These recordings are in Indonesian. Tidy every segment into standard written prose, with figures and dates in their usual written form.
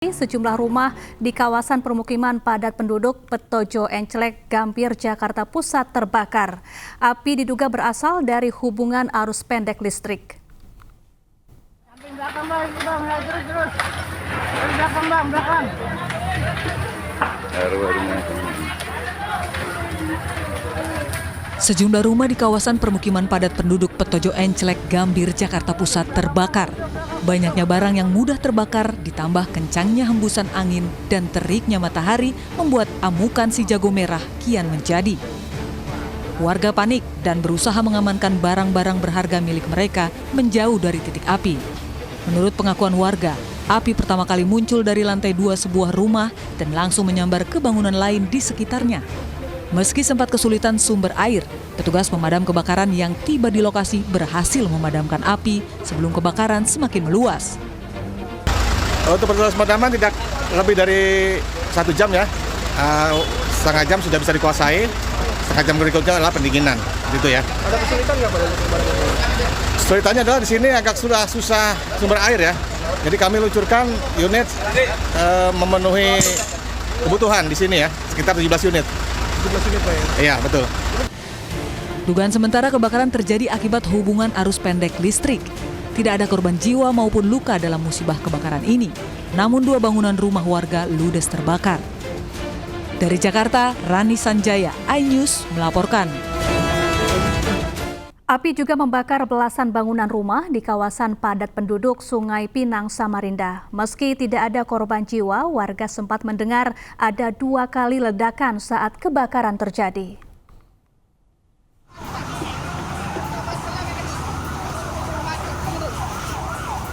Sejumlah rumah di kawasan permukiman padat penduduk Petojo Enclek, Gambir, Jakarta Pusat terbakar. Api diduga berasal dari hubungan arus pendek listrik. Sejumlah rumah di kawasan permukiman padat penduduk Petojo Enclek, Gambir, Jakarta Pusat terbakar. Banyaknya barang yang mudah terbakar ditambah kencangnya hembusan angin dan teriknya matahari membuat amukan si jago merah kian menjadi. Warga panik dan berusaha mengamankan barang-barang berharga milik mereka menjauh dari titik api. Menurut pengakuan warga, api pertama kali muncul dari lantai 2 sebuah rumah dan langsung menyambar ke bangunan lain di sekitarnya. Meski sempat kesulitan sumber air, petugas pemadam kebakaran yang tiba di lokasi berhasil memadamkan api sebelum kebakaran semakin meluas. Untuk proses pemadaman tidak lebih dari 1 jam ya, setengah jam sudah bisa dikuasai, setengah jam berikutnya adalah pendinginan, gitu ya. Ada kesulitan nggak pada pemadaman? Kesulitannya adalah di sini agak susah sumber air ya, jadi kami luncurkan unit memenuhi kebutuhan di sini ya, sekitar 17 unit. 17 unit Pak ya? Iya, betul. Dugaan sementara kebakaran terjadi akibat hubungan arus pendek listrik. Tidak ada korban jiwa maupun luka dalam musibah kebakaran ini. Namun 2 bangunan rumah warga ludes terbakar. Dari Jakarta, Rani Sanjaya, iNews melaporkan. Api juga membakar belasan bangunan rumah di kawasan padat penduduk Sungai Pinang, Samarinda. Meski tidak ada korban jiwa, warga sempat mendengar ada 2 kali ledakan saat kebakaran terjadi.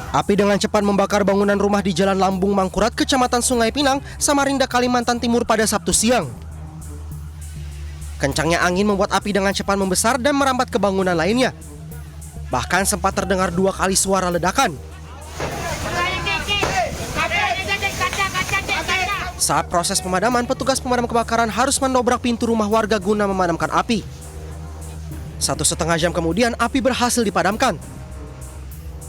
Api dengan cepat membakar bangunan rumah di Jalan Lambung Mangkurat, Kecamatan Sungai Pinang, Samarinda, Kalimantan Timur pada Sabtu siang. Kencangnya angin membuat api dengan cepat membesar dan merambat ke bangunan lainnya. Bahkan sempat terdengar 2 kali suara ledakan. Saat proses pemadaman, petugas pemadam kebakaran harus mendobrak pintu rumah warga guna memadamkan api. 1,5 jam kemudian, api berhasil dipadamkan.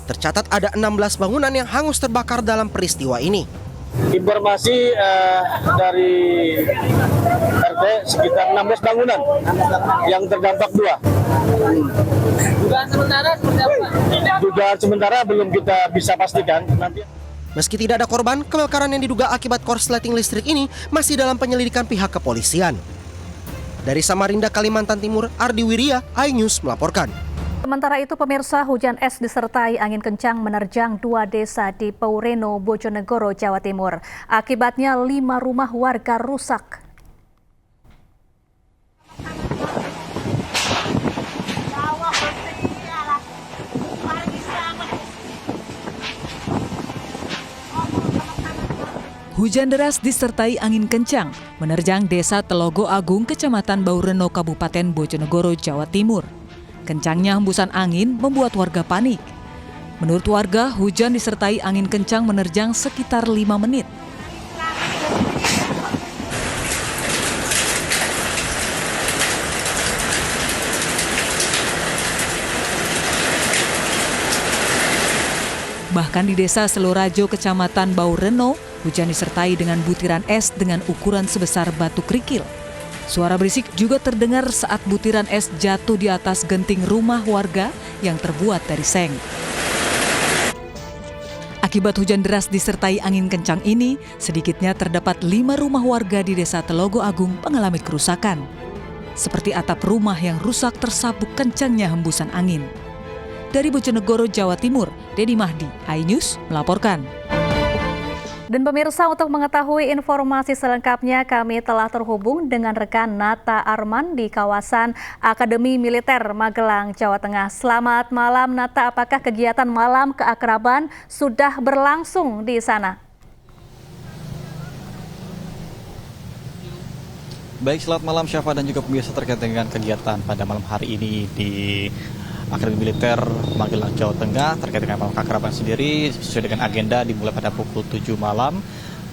Tercatat ada 16 bangunan yang hangus terbakar dalam peristiwa ini. Informasi dari RT sekitar 16 bangunan yang terdampak 2. Dugaan sementara seperti apa? Dugaan sementara belum kita bisa pastikan. Nanti. Meski tidak ada korban, kebakaran yang diduga akibat korsleting listrik ini masih dalam penyelidikan pihak kepolisian. Dari Samarinda, Kalimantan Timur, Ardi Wirya, iNews melaporkan. Sementara itu, pemirsa, hujan es disertai angin kencang menerjang 2 desa di Paureno, Bojonegoro, Jawa Timur. Akibatnya 5 rumah warga rusak. Hujan deras disertai angin kencang menerjang desa Telogo Agung, Kecamatan Paureno, Kabupaten Bojonegoro, Jawa Timur. Kencangnya hembusan angin membuat warga panik. Menurut warga, hujan disertai angin kencang menerjang sekitar 5 menit. Bahkan di desa Selorajo, Kecamatan Paureno, hujan disertai dengan butiran es dengan ukuran sebesar batu kerikil. Suara berisik juga terdengar saat butiran es jatuh di atas genting rumah warga yang terbuat dari seng. Akibat hujan deras disertai angin kencang ini, sedikitnya terdapat 5 rumah warga di desa Telogo Agung mengalami kerusakan. Seperti atap rumah yang rusak tersabuk kencangnya hembusan angin. Dari Bojonegoro, Jawa Timur, Dedi Mahdi, iNews melaporkan. Dan pemirsa, untuk mengetahui informasi selengkapnya, kami telah terhubung dengan rekan Nata Arman di kawasan Akademi Militer Magelang, Jawa Tengah. Selamat malam, Nata. Apakah kegiatan malam keakraban sudah berlangsung di sana? Baik, selamat malam Syafa dan juga pemirsa terkait dengan kegiatan pada malam hari ini di Akademi Militer Magelang, Jawa Tengah terkait dengan malam keakraban sendiri sesuai dengan agenda dimulai pada pukul 7 malam.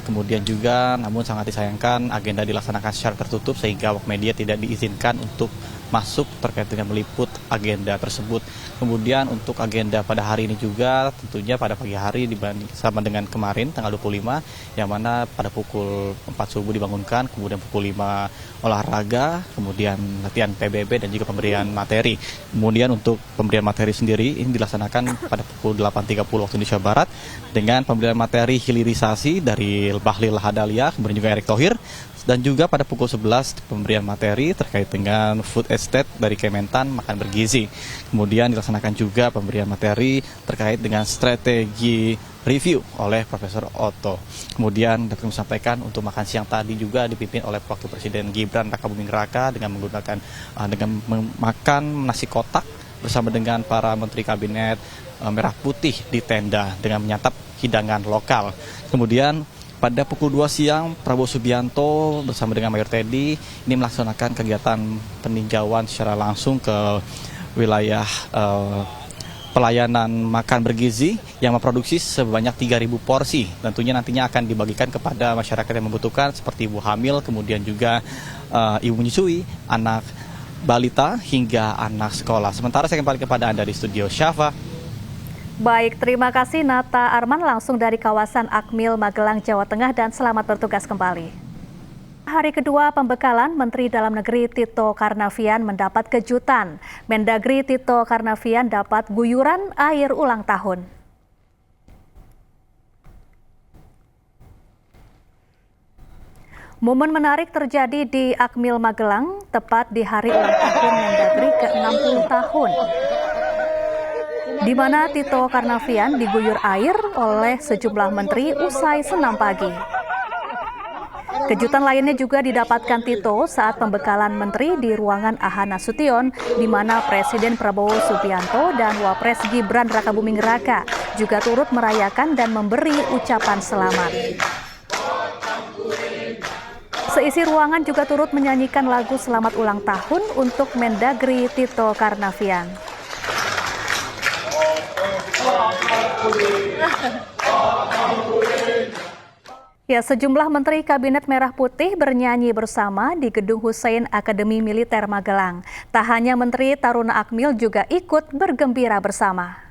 Kemudian juga namun sangat disayangkan agenda dilaksanakan secara tertutup sehingga awak media tidak diizinkan untuk masuk terkait dengan meliput agenda tersebut. Kemudian untuk agenda pada hari ini juga tentunya pada pagi hari dibanding sama dengan kemarin tanggal 25 yang mana pada pukul 4 subuh dibangunkan, kemudian pukul 5 olahraga, kemudian latihan PBB dan juga pemberian materi. Kemudian untuk pemberian materi sendiri ini dilaksanakan pada pukul 8.30 waktu Indonesia Barat dengan pemberian materi hilirisasi dari Bahlil Lahadalia, kemudian juga Erick Thohir, dan juga pada pukul 11 pemberian materi terkait dengan food estate dari Kementan makan bergizi. Kemudian dilaksanakan juga pemberian materi terkait dengan strategi review oleh Profesor Otto. Kemudian dapat kami sampaikan untuk makan siang tadi juga dipimpin oleh Wakil Presiden Gibran Rakabuming Raka dengan menggunakan makan nasi kotak bersama dengan para Menteri Kabinet Merah Putih di tenda dengan menyantap hidangan lokal. Kemudian pada pukul 2 siang, Prabowo Subianto bersama dengan Mayor Teddy ini melaksanakan kegiatan peninjauan secara langsung ke wilayah pelayanan makan bergizi yang memproduksi sebanyak 3.000 porsi. Tentunya nantinya akan dibagikan kepada masyarakat yang membutuhkan seperti ibu hamil, kemudian juga ibu menyusui, anak balita hingga anak sekolah. Sementara saya kembali kepada Anda di studio, Syafa. Baik, terima kasih Nata Arman langsung dari kawasan Akmil, Magelang, Jawa Tengah, dan selamat bertugas kembali. Hari kedua pembekalan, Menteri Dalam Negeri Tito Karnavian mendapat kejutan. Mendagri Tito Karnavian dapat guyuran air ulang tahun. Momen menarik terjadi di Akmil, Magelang, tepat di hari ulang tahun Mendagri ke-60 tahun. Di mana Tito Karnavian diguyur air oleh sejumlah menteri usai senam pagi. Kejutan lainnya juga didapatkan Tito saat pembekalan menteri di ruangan AHA Nasution, di mana Presiden Prabowo Subianto dan Wapres Gibran Rakabuming Raka juga turut merayakan dan memberi ucapan selamat. Seisi ruangan juga turut menyanyikan lagu selamat ulang tahun untuk Mendagri Tito Karnavian. Ya, sejumlah Menteri Kabinet Merah Putih bernyanyi bersama di Gedung Hussein Akademi Militer Magelang. Tak hanya Menteri Taruna Akmil juga ikut bergembira bersama.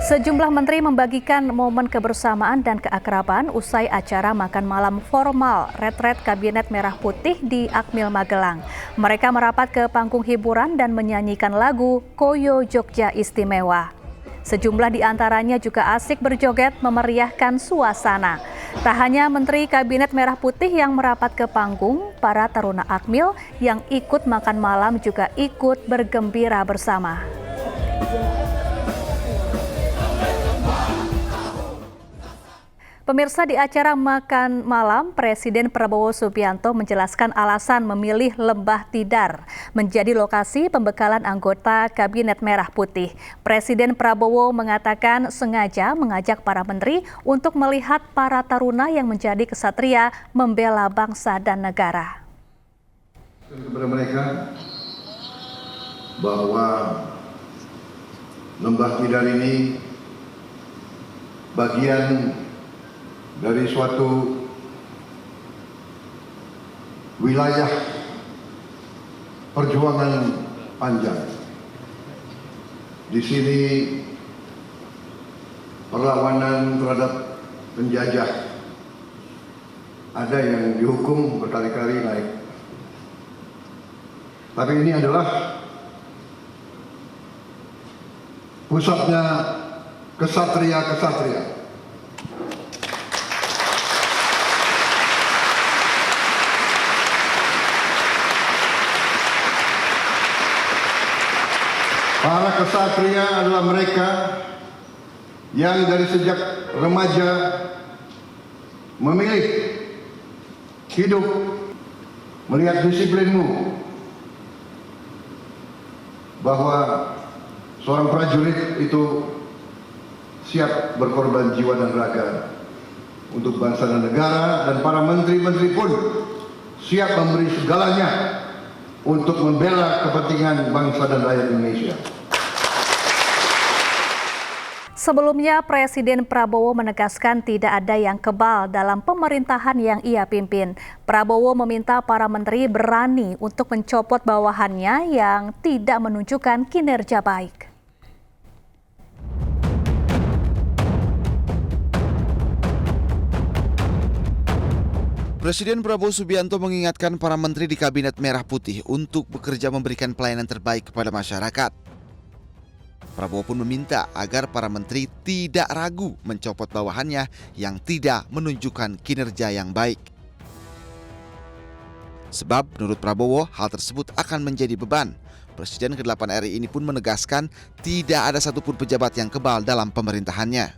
Sejumlah menteri membagikan momen kebersamaan dan keakraban usai acara makan malam formal retret Kabinet Merah Putih di Akmil, Magelang. Mereka merapat ke panggung hiburan dan menyanyikan lagu Koyo Jogja Istimewa. Sejumlah di antaranya juga asik berjoget memeriahkan suasana. Tak hanya Menteri Kabinet Merah Putih yang merapat ke panggung, para taruna Akmil yang ikut makan malam juga ikut bergembira bersama. Pemirsa, di acara makan malam, Presiden Prabowo Subianto menjelaskan alasan memilih Lembah Tidar menjadi lokasi pembekalan anggota Kabinet Merah Putih. Presiden Prabowo mengatakan sengaja mengajak para menteri untuk melihat para taruna yang menjadi kesatria membela bangsa dan negara. Kepada mereka bahwa Lembah Tidar ini bagian dari suatu wilayah perjuangan panjang. Di sini perlawanan terhadap penjajah ada yang dihukum berkali-kali naik. Tapi ini adalah pusatnya kesatria-kesatria. Para kesatria adalah mereka yang dari sejak remaja memilih hidup melihat disiplinmu, bahwa seorang prajurit itu siap berkorban jiwa dan raga untuk bangsa dan negara, dan para menteri-menteri pun siap memberi segalanya untuk membela kepentingan bangsa dan rakyat Indonesia. Sebelumnya, Presiden Prabowo menegaskan tidak ada yang kebal dalam pemerintahan yang ia pimpin. Prabowo meminta para menteri berani untuk mencopot bawahannya yang tidak menunjukkan kinerja baik. Presiden Prabowo Subianto mengingatkan para menteri di Kabinet Merah Putih untuk bekerja memberikan pelayanan terbaik kepada masyarakat. Prabowo pun meminta agar para menteri tidak ragu mencopot bawahannya yang tidak menunjukkan kinerja yang baik. Sebab menurut Prabowo hal tersebut akan menjadi beban. Presiden ke-8 RI ini pun menegaskan tidak ada satupun pejabat yang kebal dalam pemerintahannya.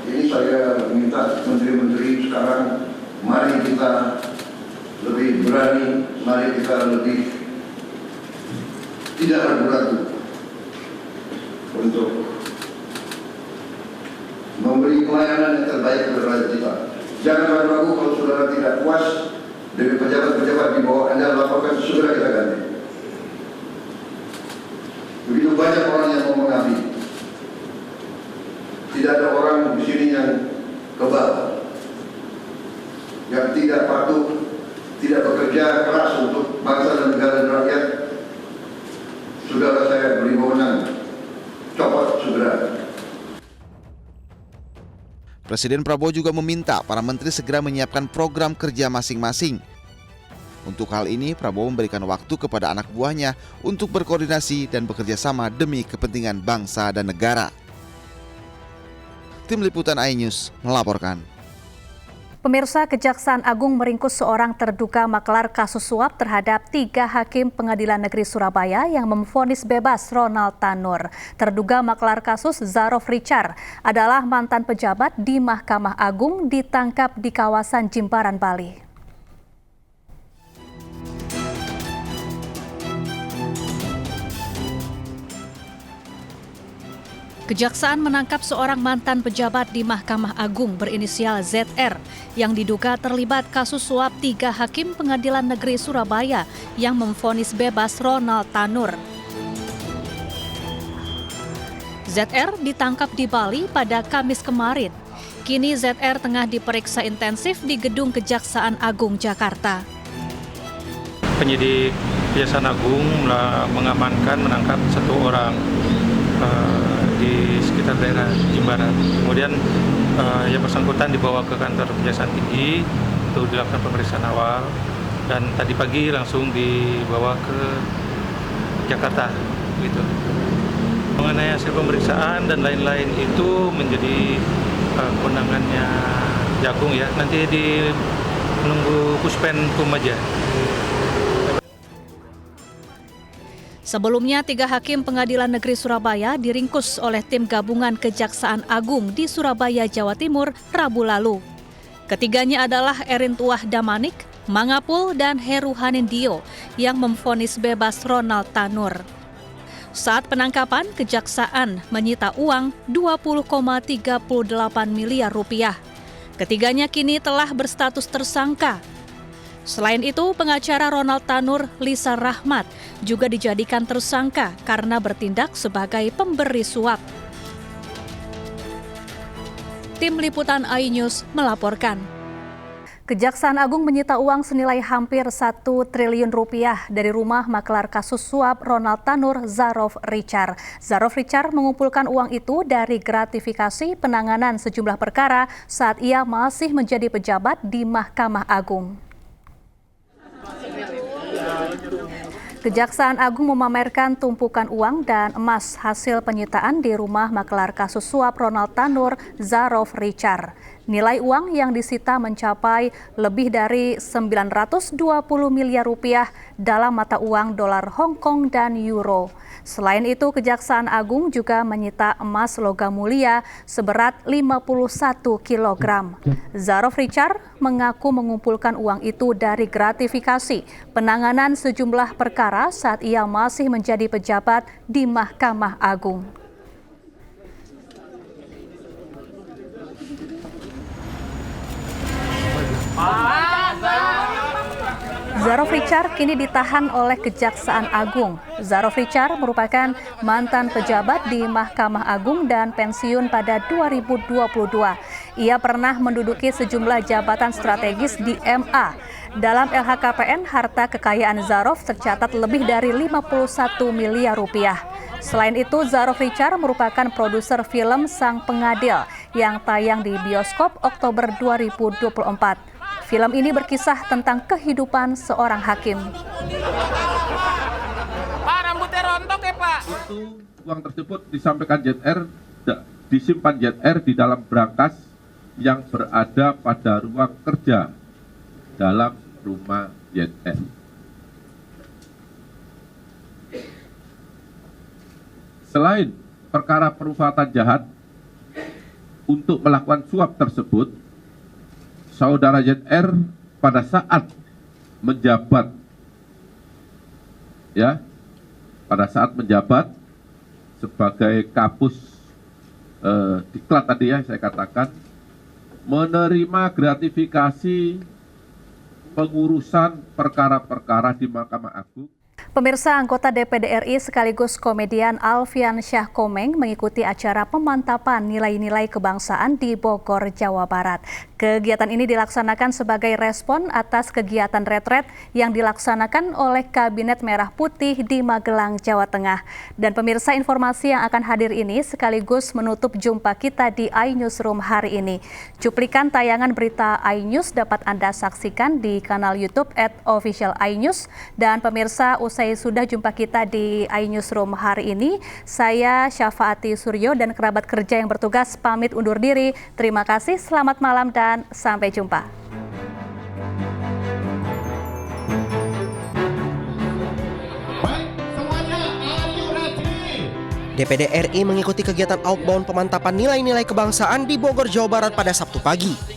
Ini saya minta menteri-menteri sekarang, mari kita lebih berani, mari kita lebih tidak ragu-ragu untuk memberi pelayanan yang terbaik kepada rakyat kita. Jangan ragu-ragu kalau saudara tidak puas dengan pejabat-pejabat di bawah Anda, laporkan, segera kita ganti. Begitu banyak orang yang mau mengabdi. Tidak ada orang di sini yang kebal, yang tidak patuh, tidak bekerja keras untuk bangsa dan negara dan rakyat. Saudara saya beri wewenang, copot segera. Presiden Prabowo juga meminta para menteri segera menyiapkan program kerja masing-masing. Untuk hal ini, Prabowo memberikan waktu kepada anak buahnya untuk berkoordinasi dan bekerja sama demi kepentingan bangsa dan negara. Tim Liputan iNews melaporkan. Pemirsa, Kejaksaan Agung meringkus seorang terduga maklar kasus suap terhadap 3 hakim Pengadilan Negeri Surabaya yang memvonis bebas Ronald Tanur. Terduga maklar kasus Zarof Richard adalah mantan pejabat di Mahkamah Agung ditangkap di kawasan Jimbaran, Bali. Kejaksaan menangkap seorang mantan pejabat di Mahkamah Agung berinisial ZR yang diduga terlibat kasus suap 3 hakim Pengadilan Negeri Surabaya yang memvonis bebas Ronald Tanur. ZR ditangkap di Bali pada Kamis kemarin. Kini ZR tengah diperiksa intensif di Gedung Kejaksaan Agung Jakarta. Penyidik Kejaksaan Agung menangkap 1 orang di sekitar daerah Jimbaran. Kemudian yang bersangkutan dibawa ke kantor Kejaksaan Tinggi untuk dilakukan pemeriksaan awal dan tadi pagi langsung dibawa ke Jakarta gitu. Mengenai hasil pemeriksaan dan lain-lain itu menjadi kewenangannya Jagung ya. Nanti menunggu Puspenkum aja. Sebelumnya, 3 hakim Pengadilan Negeri Surabaya diringkus oleh tim gabungan Kejaksaan Agung di Surabaya, Jawa Timur, Rabu lalu. Ketiganya adalah Erin Tuah Damanik, Mangapul, dan Heru Hanindio yang memvonis bebas Ronald Tanur. Saat penangkapan, Kejaksaan menyita uang 20,38 miliar rupiah. Ketiganya kini telah berstatus tersangka. Selain itu, pengacara Ronald Tanur, Lisa Rahmat, juga dijadikan tersangka karena bertindak sebagai pemberi suap. Tim Liputan iNews melaporkan. Kejaksaan Agung menyita uang senilai hampir 1 triliun rupiah dari rumah maklar kasus suap Ronald Tanur, Zarof Richard. Zarof Richard mengumpulkan uang itu dari gratifikasi penanganan sejumlah perkara saat ia masih menjadi pejabat di Mahkamah Agung. Kejaksaan Agung memamerkan tumpukan uang dan emas hasil penyitaan di rumah maklar kasus suap Ronald Tanur, Zarof Richard. Nilai uang yang disita mencapai lebih dari 920 miliar rupiah dalam mata uang dolar Hong Kong dan euro. Selain itu, Kejaksaan Agung juga menyita emas logam mulia seberat 51 kg. Zarof Richard mengaku mengumpulkan uang itu dari gratifikasi penanganan sejumlah perkara saat ia masih menjadi pejabat di Mahkamah Agung. Zarof Richard kini ditahan oleh Kejaksaan Agung. Zarof Richard merupakan mantan pejabat di Mahkamah Agung dan pensiun pada 2022. Ia pernah menduduki sejumlah jabatan strategis di MA. Dalam LHKPN, harta kekayaan Zarof tercatat lebih dari 51 miliar rupiah. Selain itu, Zarof Richard merupakan produser film Sang Pengadil yang tayang di bioskop Oktober 2024. Film ini berkisah tentang kehidupan seorang hakim. Pak, rambutnya rontok ya, Pak? Itu uang tersebut disampaikan ZR, disimpan ZR di dalam brankas yang berada pada ruang kerja dalam rumah ZR. Selain perkara perbuatan jahat untuk melakukan suap tersebut, Saudara ZR pada saat menjabat, sebagai Kapus Diklat tadi saya katakan, menerima gratifikasi pengurusan perkara-perkara di Mahkamah Agung. Pemirsa, anggota DPD RI sekaligus komedian Alfian Syah Komeng mengikuti acara pemantapan nilai-nilai kebangsaan di Bogor, Jawa Barat. Kegiatan ini dilaksanakan sebagai respon atas kegiatan retret yang dilaksanakan oleh Kabinet Merah Putih di Magelang, Jawa Tengah. Dan pemirsa, informasi yang akan hadir ini sekaligus menutup jumpa kita di iNewsroom hari ini. Cuplikan tayangan berita iNews dapat Anda saksikan di kanal YouTube @officialinews. Dan pemirsa, usai sudah jumpa kita di iNewsroom hari ini, saya Syafaati Suryo dan kerabat kerja yang bertugas pamit undur diri. Terima kasih, selamat malam dan sampai jumpa. DPD RI mengikuti kegiatan outbound pemantapan nilai-nilai kebangsaan di Bogor, Jawa Barat pada Sabtu pagi.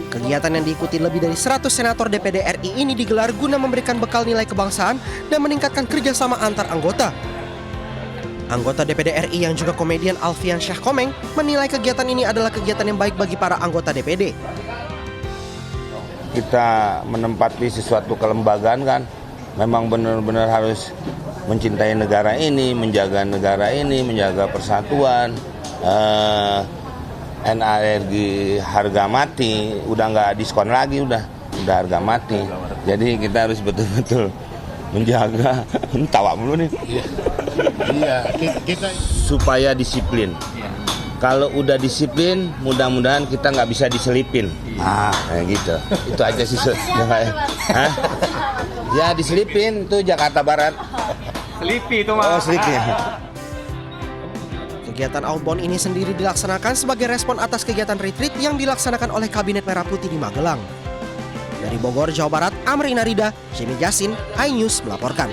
Kegiatan yang diikuti lebih dari 100 senator DPD RI ini digelar guna memberikan bekal nilai kebangsaan dan meningkatkan kerjasama antar anggota. Anggota DPD RI yang juga komedian Alfian Syah Komeng menilai kegiatan ini adalah kegiatan yang baik bagi para anggota DPD. Kita menempati sesuatu kelembagaan kan, memang benar-benar harus mencintai negara ini, menjaga persatuan. NRG harga mati, udah nggak diskon lagi, udah harga mati. Jadi kita harus betul-betul menjaga. Tawa mulu nih. Iya, kita supaya disiplin. Kalau udah disiplin, mudah-mudahan kita nggak bisa diselipin. Kayak gitu. Itu aja sih. Ya diselipin itu Jakarta Barat. Selipi itu mah. Oh, selipi. Kegiatan outbound ini sendiri dilaksanakan sebagai respon atas kegiatan retreat yang dilaksanakan oleh Kabinet Merah Putih di Magelang. Dari Bogor, Jawa Barat, Amri Narida, Jimmy Jasin, iNews melaporkan.